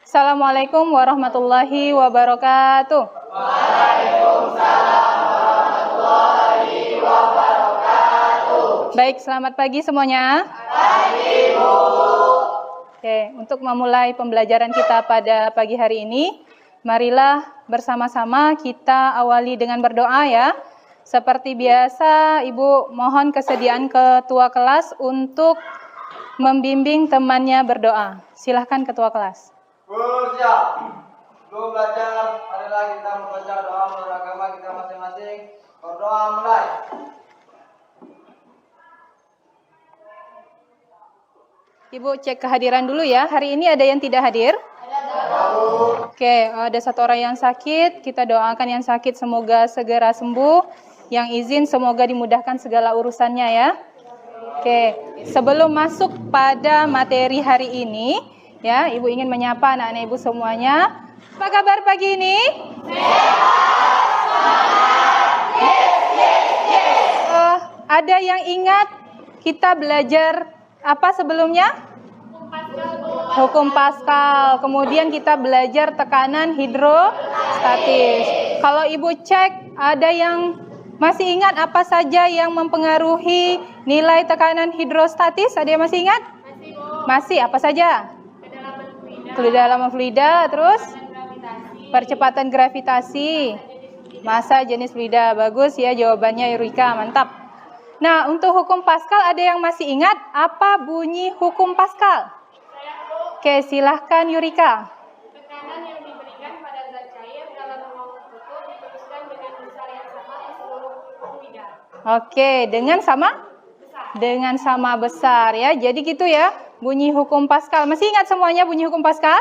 Assalamualaikum warahmatullahi wabarakatuh. Waalaikumsalam warahmatullahi wabarakatuh. Baik, selamat pagi semuanya. Pagi, Bu. Oke, untuk memulai pembelajaran kita pada pagi hari ini, marilah bersama-sama kita awali dengan berdoa ya. Seperti biasa, Ibu mohon kesediaan ketua kelas untuk membimbing temannya berdoa. Silahkan ketua kelas. Bu, siap. Sebelum belajar, marilah kita membaca doa menurut agama kita masing-masing. Berdoa mulai. Ibu cek kehadiran dulu ya. Hari ini ada yang tidak hadir? Ada, Bu. Oke, ada satu orang yang sakit. Kita doakan yang sakit semoga segera sembuh. Yang izin semoga dimudahkan segala urusannya ya. Oke, sebelum masuk pada materi hari ini, ya, Ibu ingin menyapa anak-anak Ibu semuanya. Apa kabar pagi ini? Ada yang ingat kita belajar apa sebelumnya? Hukum Pascal. Kemudian kita belajar tekanan hidrostatis. Kalau Ibu cek, ada yang masih ingat apa saja yang mempengaruhi nilai tekanan hidrostatis? Ada yang masih ingat? Masih, Bu. Masih, apa saja? Kedalaman fluida, terus percepatan gravitasi, massa jenis fluida. Bagus ya jawabannya Eureka, mantap. Nah, untuk hukum Pascal ada yang masih ingat apa bunyi hukum Pascal? Oke, silahkan Eureka. Tekanan yang diberikan pada zat cair dalam ruang tertutup diteruskan dengan besar yang sama di seluruh fluida. Oke, dengan sama? Dengan sama besar ya. Jadi gitu ya, bunyi hukum Pascal. Masih ingat semuanya bunyi hukum Pascal?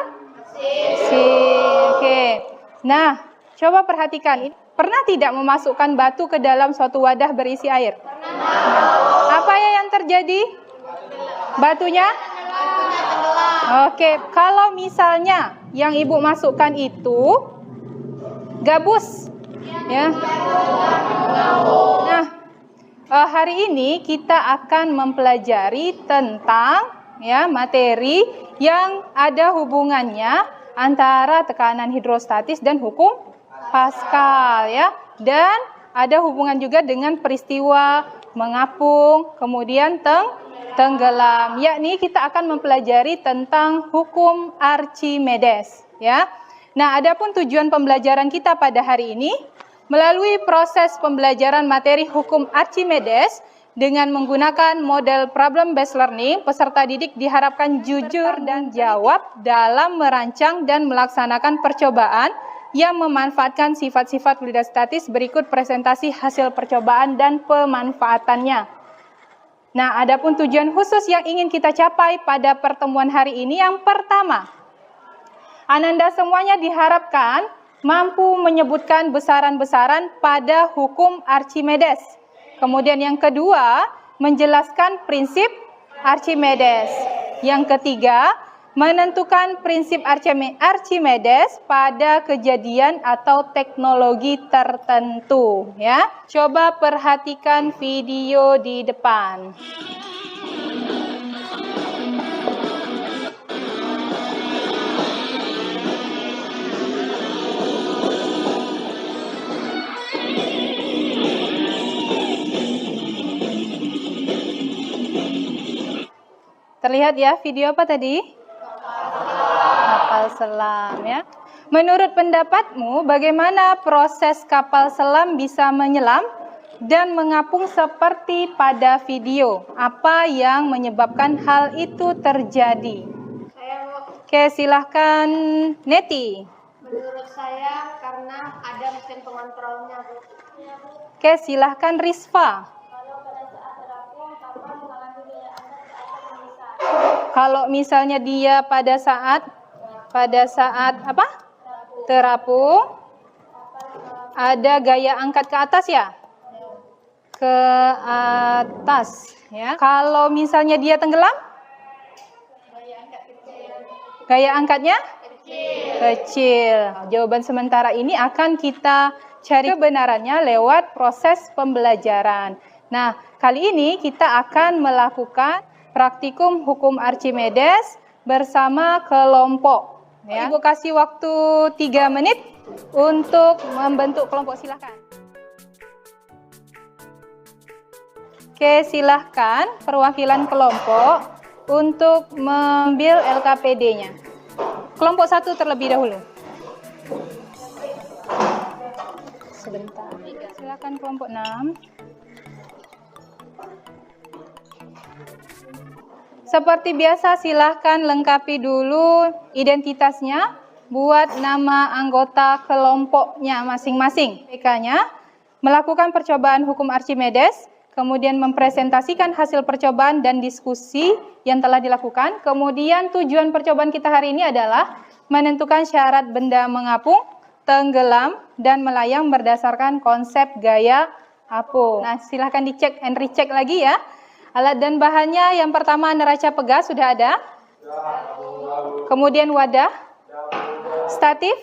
Oke. Nah, coba perhatikan. Pernah tidak memasukkan batu ke dalam suatu wadah berisi air? Pernah. Apa ya yang terjadi? Batunya? Oke, kalau misalnya yang Ibu masukkan itu gabus, ya. Nah, hari ini kita akan mempelajari tentang ya materi yang ada hubungannya antara tekanan hidrostatis dan hukum Pascal ya, dan ada hubungan juga dengan peristiwa mengapung kemudian tenggelam, yakni kita akan mempelajari tentang hukum Archimedes ya. Nah, adapun tujuan pembelajaran kita pada hari ini melalui proses pembelajaran materi hukum Archimedes dengan menggunakan model problem based learning, peserta didik diharapkan jujur dan jawab dalam merancang dan melaksanakan percobaan yang memanfaatkan sifat-sifat fluidostatis. Berikut presentasi hasil percobaan dan pemanfaatannya. Nah, adapun tujuan khusus yang ingin kita capai pada pertemuan hari ini, yang pertama, Ananda semuanya diharapkan mampu menyebutkan besaran-besaran pada hukum Archimedes. Kemudian yang kedua, menjelaskan prinsip Archimedes. Yang ketiga, menentukan prinsip Archimedes pada kejadian atau teknologi tertentu ya. Coba perhatikan video di depan. Terlihat ya video apa tadi? Kapal selam ya. Menurut pendapatmu, bagaimana proses kapal selam bisa menyelam dan mengapung seperti pada video? Apa yang menyebabkan hal itu terjadi? Oke, silahkan Neti. Menurut saya karena ada mesin pengontrolnya, Bu. Oke, silahkan Risva. Kalau pada saat terapung, kapal mengalami gaya angkat ke atas yang besar. Kalau misalnya dia pada saat apa? Terapung, ada gaya angkat ke atas ya? Ke atas ya. Kalau misalnya dia tenggelam? Gaya angkatnya? Kecil. Jawaban sementara ini akan kita cari kebenarannya lewat proses pembelajaran. Nah, kali ini kita akan melakukan praktikum hukum Archimedes bersama kelompok Ya. Ibu kasih waktu 3 menit untuk membentuk kelompok, silahkan. Oke, silahkan perwakilan kelompok untuk mengambil LKPD-nya. Kelompok 1 terlebih dahulu. Sebentar. Silakan kelompok 6. Seperti biasa, silahkan lengkapi dulu identitasnya, buat nama anggota kelompoknya masing-masing. PK-nya, melakukan percobaan hukum Archimedes, kemudian mempresentasikan hasil percobaan dan diskusi yang telah dilakukan. Kemudian tujuan percobaan kita hari ini adalah menentukan syarat benda mengapung, tenggelam, dan melayang berdasarkan konsep gaya apung. Nah, silahkan dicek and recheck lagi ya. Alat dan bahannya yang pertama neraca pegas sudah ada. Kemudian wadah. Statif.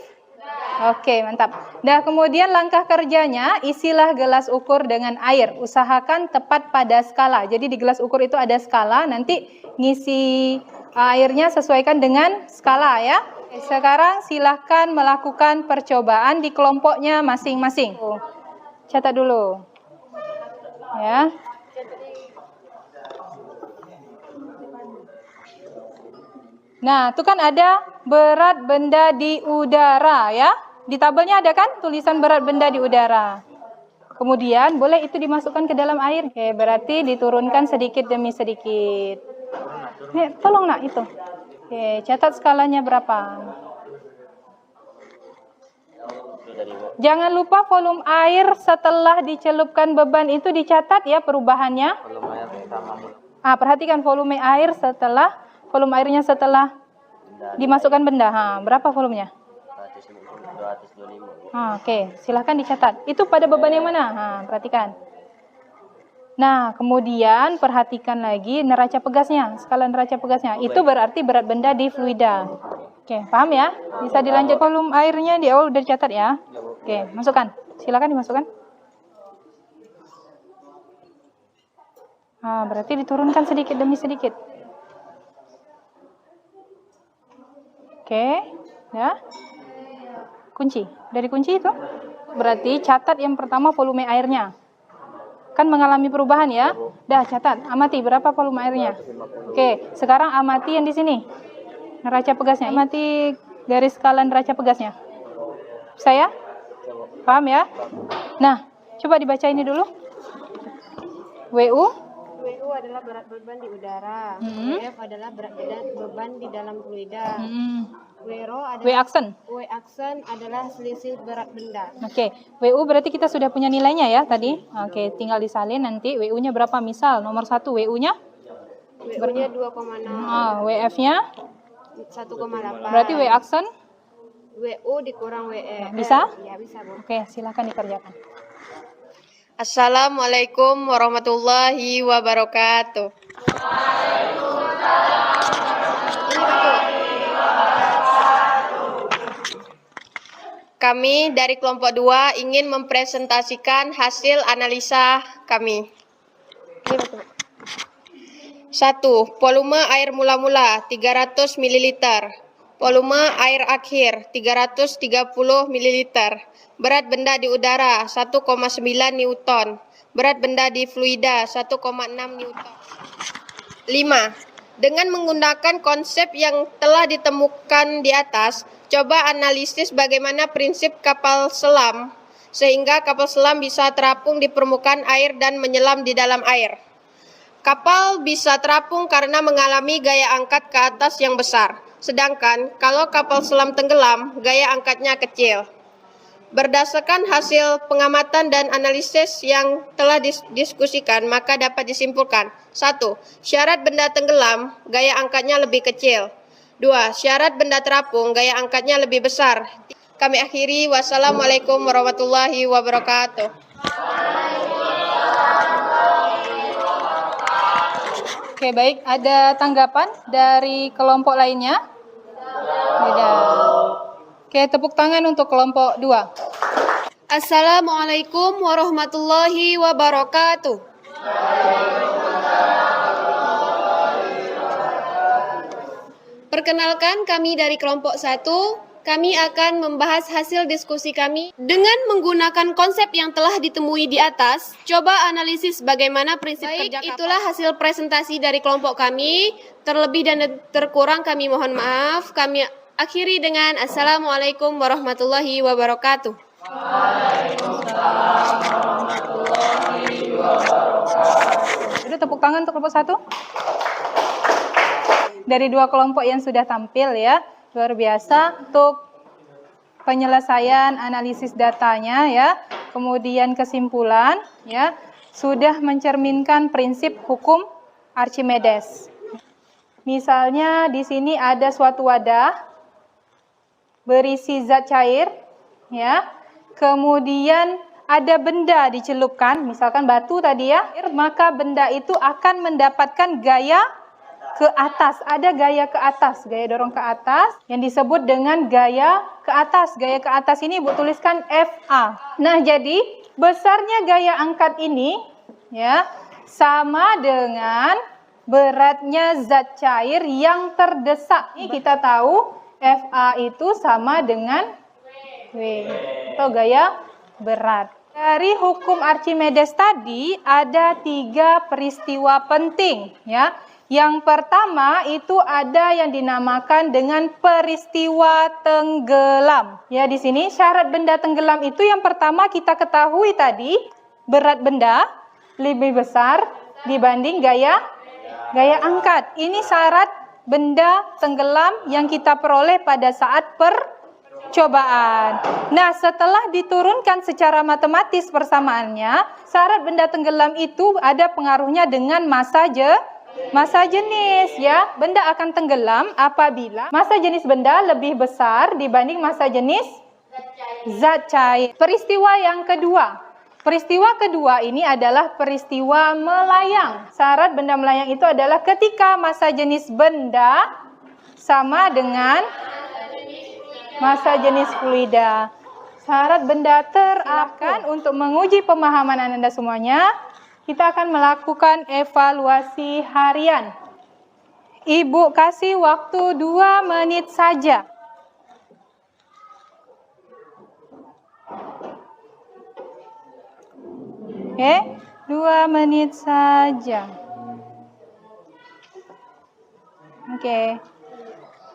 Oke, mantap. Nah, kemudian langkah kerjanya, isilah gelas ukur dengan air. Usahakan tepat pada skala. Jadi di gelas ukur itu ada skala, nanti ngisi airnya sesuaikan dengan skala ya. Sekarang silahkan melakukan percobaan di kelompoknya masing-masing. Catat dulu. Ya. Nah, itu kan ada berat benda di udara ya. Di tabelnya ada kan tulisan berat benda di udara. Kemudian boleh itu dimasukkan ke dalam air. Oke, berarti diturunkan sedikit demi sedikit. Nih, tolong nak itu. Oke, catat skalanya berapa. Jangan lupa volume air setelah dicelupkan beban itu dicatat ya perubahannya. Perhatikan volume air setelah volume airnya setelah dimasukkan benda. Berapa volumenya? 225. Oke, silahkan dicatat. Itu pada beban yang mana? Perhatikan. Nah, kemudian perhatikan lagi neraca pegasnya, skala neraca pegasnya. Itu berarti berat benda di fluida. Oke, paham ya? Bisa dilanjut. Volume airnya di awal udah dicatat ya. Oke, masukkan. Silakan dimasukkan. Berarti diturunkan sedikit demi sedikit. Oke, ya. Kunci. Dari kunci itu berarti catat yang pertama volume airnya. Kan mengalami perubahan ya. Dah catat, amati berapa volume airnya. Oke, sekarang amati yang di sini. Neraca pegasnya. Amati garis skala neraca pegasnya. Saya? Paham ya? Nah, coba dibaca ini dulu. WU adalah berat beban di udara. WF adalah berat beban di dalam fluida. W aksen adalah selisih berat benda. Oke, WU berarti kita sudah punya nilainya ya tadi. Oke, tinggal disalin nanti WU-nya berapa? Misal nomor 1 WU-nya? WU-nya 2,0. WF-nya? 1,8. Berarti W aksen? WU dikurang WF. Bisa? Ya, bisa, Bu. Oke, silakan dikerjakan. Assalamualaikum warahmatullahi wabarakatuh. Kami dari kelompok 2 ingin mempresentasikan hasil analisa kami. 1. Volume air mula-mula 300 ml. Volume air akhir 330 ml. Berat benda di udara 1,9 Newton. Berat benda di fluida 1,6 Newton. 5. Dengan menggunakan konsep yang telah ditemukan di atas, coba analisis bagaimana prinsip kapal selam sehingga kapal selam bisa terapung di permukaan air dan menyelam di dalam air. Kapal bisa terapung karena mengalami gaya angkat ke atas yang besar. Sedangkan kalau kapal selam tenggelam, gaya angkatnya kecil. Berdasarkan hasil pengamatan dan analisis yang telah didiskusikan, maka dapat disimpulkan. 1. Syarat benda tenggelam, gaya angkatnya lebih kecil. 2. Syarat benda terapung, gaya angkatnya lebih besar. Kami akhiri. Wassalamualaikum warahmatullahi wabarakatuh. Oke, baik. Ada tanggapan dari kelompok lainnya? Tidak. Oke, tepuk tangan untuk kelompok 2. Assalamualaikum warahmatullahi wabarakatuh. Perkenalkan, kami dari kelompok 1. Kami akan membahas hasil diskusi kami dengan menggunakan konsep yang telah ditemui di atas. Coba analisis bagaimana prinsip kerja kapal. Itulah hasil presentasi dari kelompok kami. Terlebih dan terkurang kami mohon maaf. Kami akhiri dengan Assalamualaikum warahmatullahi wabarakatuh. Waalaikumsalam warahmatullahi wabarakatuh. Udah tepuk tangan untuk kelompok 1. Dari 2 kelompok yang sudah tampil ya. Luar biasa untuk penyelesaian analisis datanya ya, kemudian kesimpulan ya, sudah mencerminkan prinsip hukum Archimedes. Misalnya di sini ada suatu wadah berisi zat cair ya, kemudian ada benda dicelupkan, misalkan batu tadi ya, maka benda itu akan mendapatkan gaya ke atas, ada gaya ke atas, gaya dorong ke atas yang disebut dengan gaya ke atas. Gaya ke atas ini Ibu tuliskan FA. Nah, jadi besarnya gaya angkat ini ya sama dengan beratnya zat cair yang terdesak. Ini kita tahu FA itu sama dengan W atau gaya berat. Dari hukum Archimedes tadi ada 3 peristiwa penting ya. Yang pertama itu ada yang dinamakan dengan peristiwa tenggelam. Ya, di sini syarat benda tenggelam itu yang pertama kita ketahui tadi, berat benda lebih besar dibanding gaya angkat. Ini syarat benda tenggelam yang kita peroleh pada saat percobaan. Nah, setelah diturunkan secara matematis persamaannya, syarat benda tenggelam itu ada pengaruhnya dengan massa jenis ya. Benda akan tenggelam apabila massa jenis benda lebih besar dibanding massa jenis zat cair. Peristiwa kedua ini adalah peristiwa melayang. Syarat benda melayang itu adalah ketika massa jenis benda sama dengan massa jenis fluida. Syarat benda terakan untuk menguji pemahaman Anda semuanya. Kita akan melakukan evaluasi harian. Ibu kasih waktu 2 menit saja. Oke, 2 menit saja.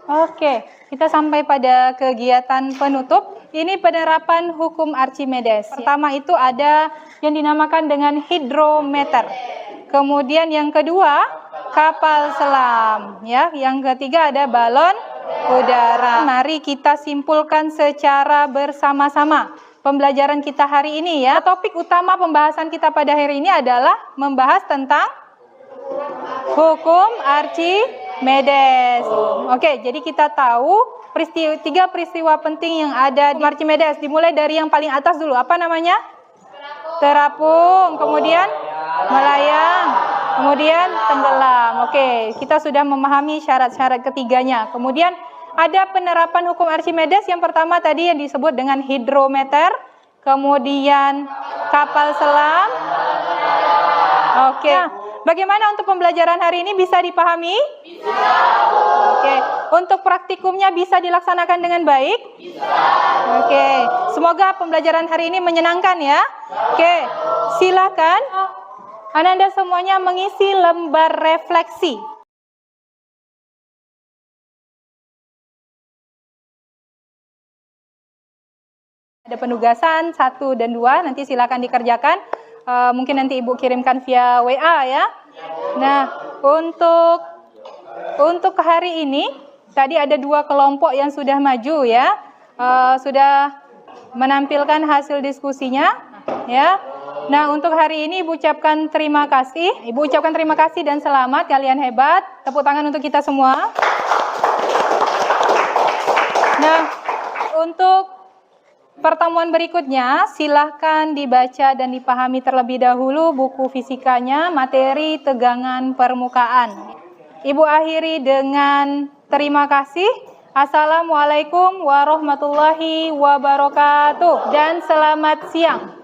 Oke, kita sampai pada kegiatan penutup. Ini penerapan hukum Archimedes. Pertama itu ada yang dinamakan dengan hidrometer. Kemudian yang kedua, kapal selam. Ya, yang ketiga ada balon udara. Mari kita simpulkan secara bersama-sama pembelajaran kita hari ini ya. Topik utama pembahasan kita pada hari ini adalah membahas tentang hukum Archimedes. Oke, jadi kita tahu 3 peristiwa penting yang ada di Archimedes. Dimulai dari yang paling atas dulu. Apa namanya? Terapung. Kemudian melayang. Kemudian tenggelam. Oke, kita sudah memahami syarat-syarat ketiganya. Kemudian ada penerapan hukum Archimedes. Yang pertama tadi yang disebut dengan hidrometer. Kemudian kapal selam. Oke. Nah, bagaimana untuk pembelajaran hari ini, bisa dipahami? Bisa. Oke. Untuk praktikumnya bisa dilaksanakan dengan baik? Bisa. Oke. Semoga pembelajaran hari ini menyenangkan ya. Oke. Silakan Anda semuanya mengisi lembar refleksi. Ada penugasan 1 dan 2, nanti silakan dikerjakan. Mungkin nanti Ibu kirimkan via WA ya. Nah, untuk hari ini tadi ada 2 kelompok yang sudah maju ya, sudah menampilkan hasil diskusinya ya. Nah, untuk hari ini Ibu ucapkan terima kasih. Ibu ucapkan terima kasih dan selamat, kalian hebat. Tepuk tangan untuk kita semua. Nah, untuk pertemuan berikutnya, silahkan dibaca dan dipahami terlebih dahulu buku fisikanya, materi tegangan permukaan. Ibu akhiri dengan terima kasih. Assalamualaikum warahmatullahi wabarakatuh. Dan selamat siang.